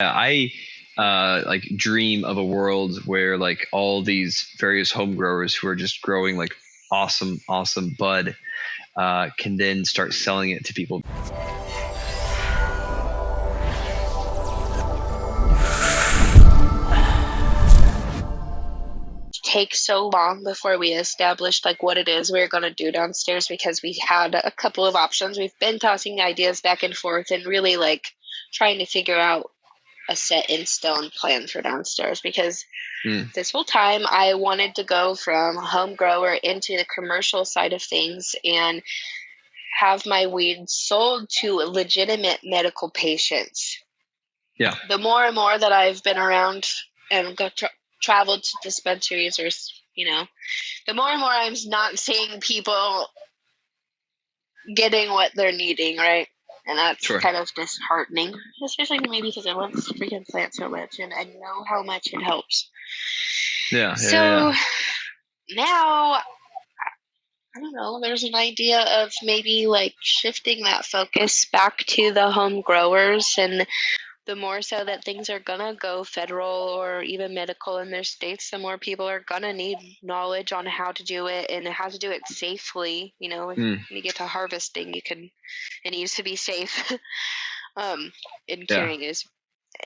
I like dream of a world where like all these various home growers who are just growing like awesome bud can then start selling it to people. Take so long before we established like what it is we were going to do downstairs, because we had a couple of options. We've been tossing ideas back and forth and really like trying to figure out a set in stone plan for downstairs, because this whole time I wanted to go from home grower into the commercial side of things and have my weed sold to legitimate medical patients. Yeah. The more and more that I've been around and traveled to dispensaries, or the more and more I'm not seeing people getting what they're needing, right? And that's kind of disheartening, especially for me because I love this freaking plant so much and I know how much it helps. So now, I don't know, there's an idea of maybe like shifting that focus back to the home growers, and the more so that things are going to go federal or even medical in their states, the more people are going to need knowledge on how to do it and how to do it safely. You know, when you get to harvesting, it needs to be safe in curing is.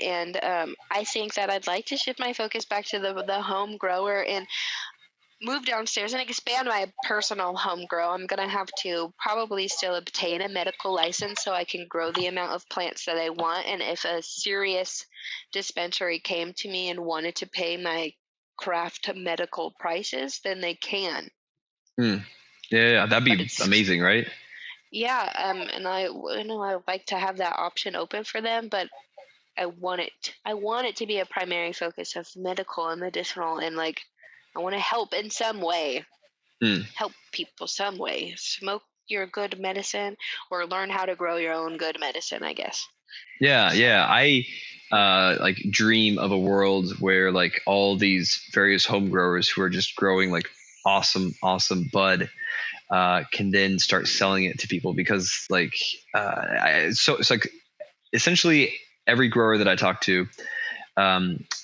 And I think that I'd like to shift my focus back to the home grower and move downstairs and expand my personal home grow. I'm going to have to probably still obtain a medical license so I can grow the amount of plants that I want. And if a serious dispensary came to me and wanted to pay my craft medical prices, then they can. Yeah, that'd be amazing, right? Yeah, and I would like to have that option open for them, but I want it to be a primary focus of medical and medicinal, and like I want to help in some way, help people some way, smoke your good medicine or learn how to grow your own good medicine, I guess. Yeah. I like dream of a world where like all these various home growers who are just growing like awesome bud can then start selling it to people, because like so it's like essentially every grower that I talked to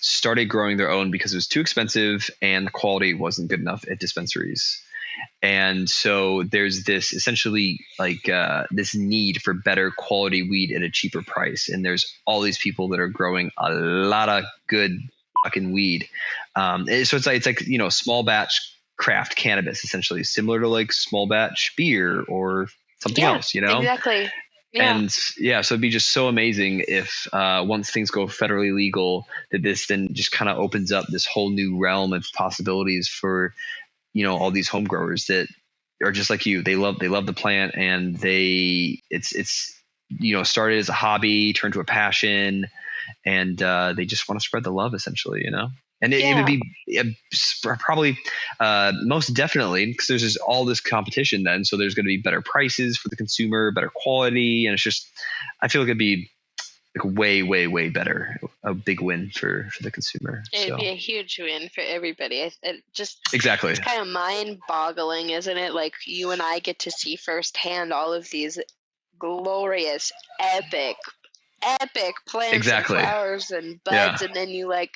started growing their own because it was too expensive and the quality wasn't good enough at dispensaries. And so there's this essentially like this need for better quality weed at a cheaper price. And there's all these people that are growing a lot of good fucking weed. So it's like, you know, small batch craft cannabis, essentially similar to like small batch beer or something else, you know? Exactly. Yeah. And so it'd be just so amazing if once things go federally legal, that this then just kind of opens up this whole new realm of possibilities for, you know, all these home growers that are just like you. They love the plant, and it's you know, started as a hobby, turned to a passion, and they just want to spread the love, essentially, you know. And it would be probably most definitely, because there's just all this competition then. So there's going to be better prices for the consumer, better quality. And it's just, I feel like it'd be like way better. A big win for the consumer. It'd be a huge win for everybody. It just exactly. It's kind of mind boggling, isn't it? Like you and I get to see firsthand all of these glorious, epic plants and flowers and buds. And then you like,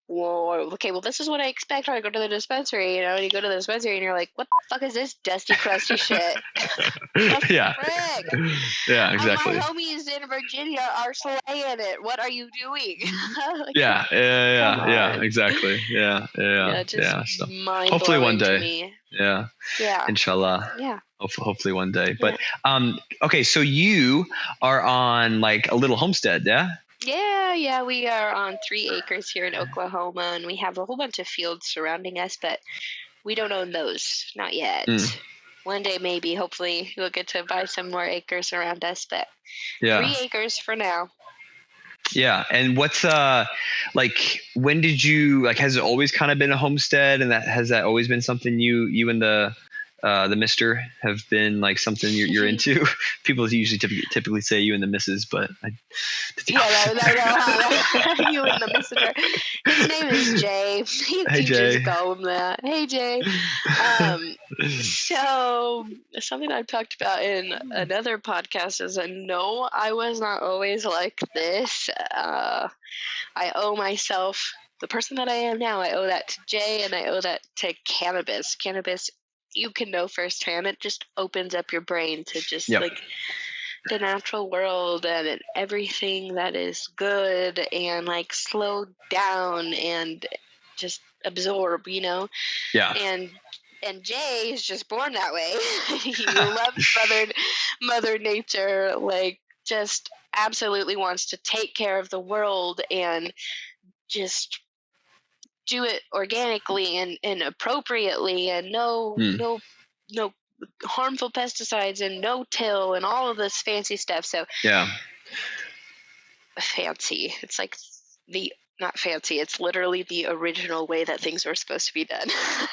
whoa, okay, well, this is what I expect when I go to the dispensary, you know, and you go to the dispensary and you're like, what the fuck is this dusty, crusty shit? Yeah, My exactly. homies in Virginia are slaying it. What are you doing? Like, yeah, exactly. Yeah. So hopefully one day. Yeah. Inshallah. Yeah. Hopefully one day. But okay, so you are on like a little homestead, yeah? Yeah, we are on 3 acres here in Oklahoma, and we have a whole bunch of fields surrounding us, but we don't own those, not yet. One day, maybe, hopefully, we'll get to buy some more acres around us, but 3 acres for now. Yeah, and what's like? When did you like? Has it always kind of been a homestead, and has that always been something you and the mister have been like something you're into? People usually typically say you and the missus, but you and a messenger. His name is Jay. You can just call him that. Hey, Jay. So something I've talked about in another podcast is that no, I was not always like this. I owe myself, the person that I am now, I owe that to Jay, and I owe that to cannabis. Cannabis, you can know firsthand. It just opens up your brain to just like the natural world and everything that is good, and like slow down and just absorb, you know? Yeah. And Jay is just born that way. He loves Mother Nature, like just absolutely wants to take care of the world and just do it organically and appropriately, and no harmful pesticides and no till and all of this fancy stuff. So fancy. It's like not fancy. It's literally the original way that things were supposed to be done.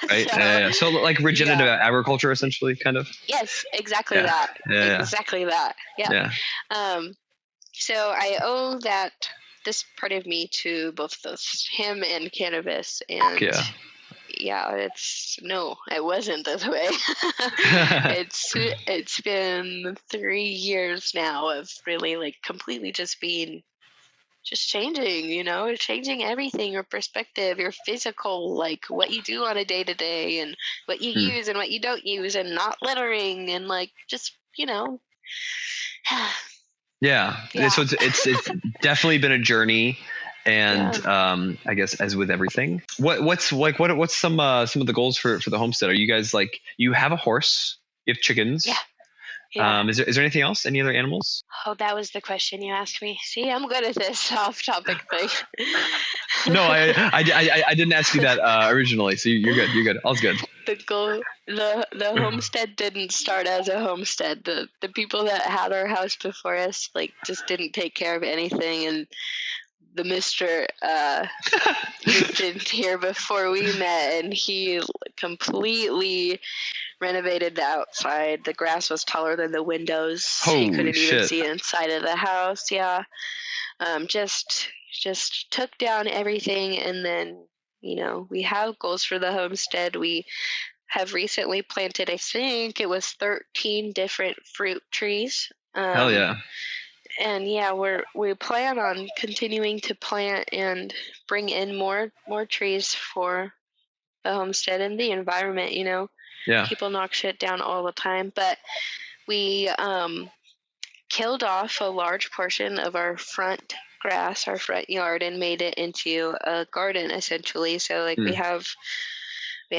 Right. So like regenerative agriculture, essentially, kind of. Yes, exactly that. Exactly that. Yeah. So I owe this part of me to both him and cannabis, and it wasn't this way. It's been 3 years now of really like completely just changing, you know, changing everything, your perspective, your physical, like what you do on a day to day and what you use and what you don't use, and not littering, and like just, you know. So it's definitely been a journey, and I guess as with everything, what's some of the goals for the homestead? Are you guys like, you have a horse, you have chickens? Is there anything else? Any other animals? Oh, that was the question you asked me. See, I'm good at this off-topic thing. No, I didn't ask you that originally, so you're good. You're good. All's good. The homestead didn't start as a homestead. The people that had our house before us like just didn't take care of anything, and the Mr. Moved in here before we met, and he completely renovated the outside. The grass was taller than the windows. Holy you couldn't shit. even see inside of the house. Just took down everything, and then, you know, we have goals for the homestead. We have recently planted, I think it was 13 different fruit trees. Hell yeah. And we plan on continuing to plant and bring in more trees for the homestead and the environment, you know. Yeah. People knock shit down all the time, but we killed off a large portion of our front grass, our front yard, and made it into a garden essentially. So like we have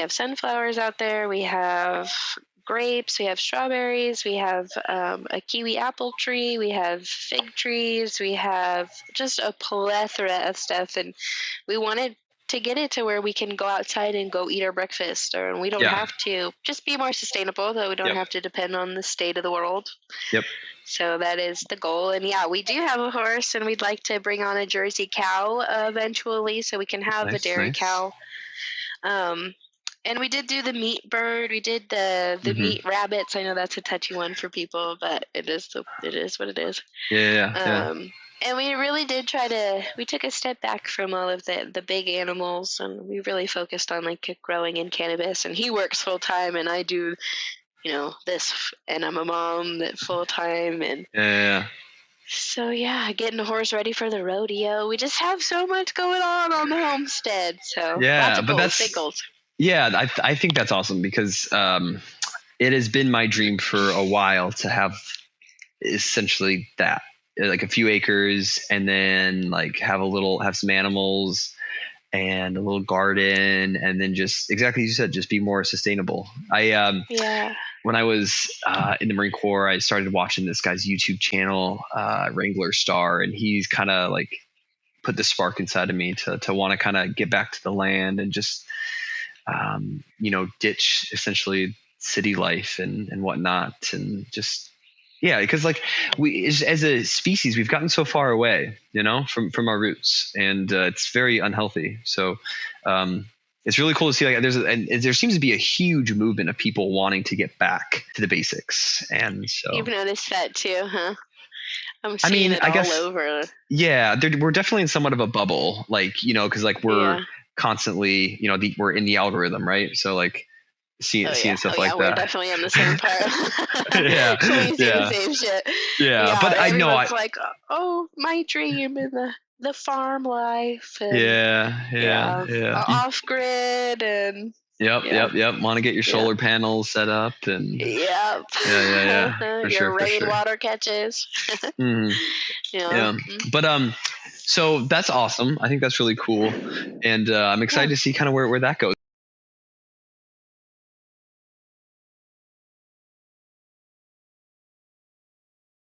sunflowers out there, we have grapes, we have strawberries, we have a kiwi apple tree, we have fig trees, we have just a plethora of stuff, and we wanted to get it to where we can go outside and go eat our breakfast, or we don't have to, just be more sustainable, though we don't have to depend on the state of the world. Yep. So that is the goal. And we do have a horse, and we'd like to bring on a Jersey cow eventually, so we can have a dairy cow. And we did do the meat bird. We did the meat rabbits. I know that's a touchy one for people, but it is what it is. Yeah. And we really did we took a step back from all of the big animals, and we really focused on like growing in cannabis. And he works full time, and I do, you know, this, and I'm a mom that full time, and so getting the horse ready for the rodeo. We just have so much going on the homestead. So lots of goals, big goals. Yeah, I think that's awesome, because it has been my dream for a while to have essentially that, like a few acres, and then like have some animals and a little garden, and then just exactly as you said, just be more sustainable. When I was in the Marine Corps, I started watching this guy's YouTube channel, Wrangler Star, and he's kind of like put the spark inside of me to want to kind of get back to the land and just ditch essentially city life and whatnot, and just because like we as a species, we've gotten so far away, you know, from our roots, and it's very unhealthy. So it's really cool to see like there seems to be a huge movement of people wanting to get back to the basics, and so you've noticed that too, huh? I'm seeing it all over. Yeah, we're definitely in somewhat of a bubble, like, because like we're constantly, we're in the algorithm, right? So like seeing stuff like that. We're definitely in the same part. Yeah, we see the same shit. Yeah, but I know it's like, oh, my dream and the farm life. And, off grid and. Yep. Want to get your solar panels set up and. Yep. Yeah. For your rainwater catches. Mm-hmm. Yeah. But so that's awesome. I think that's really cool, and I'm excited to see kind of where that goes.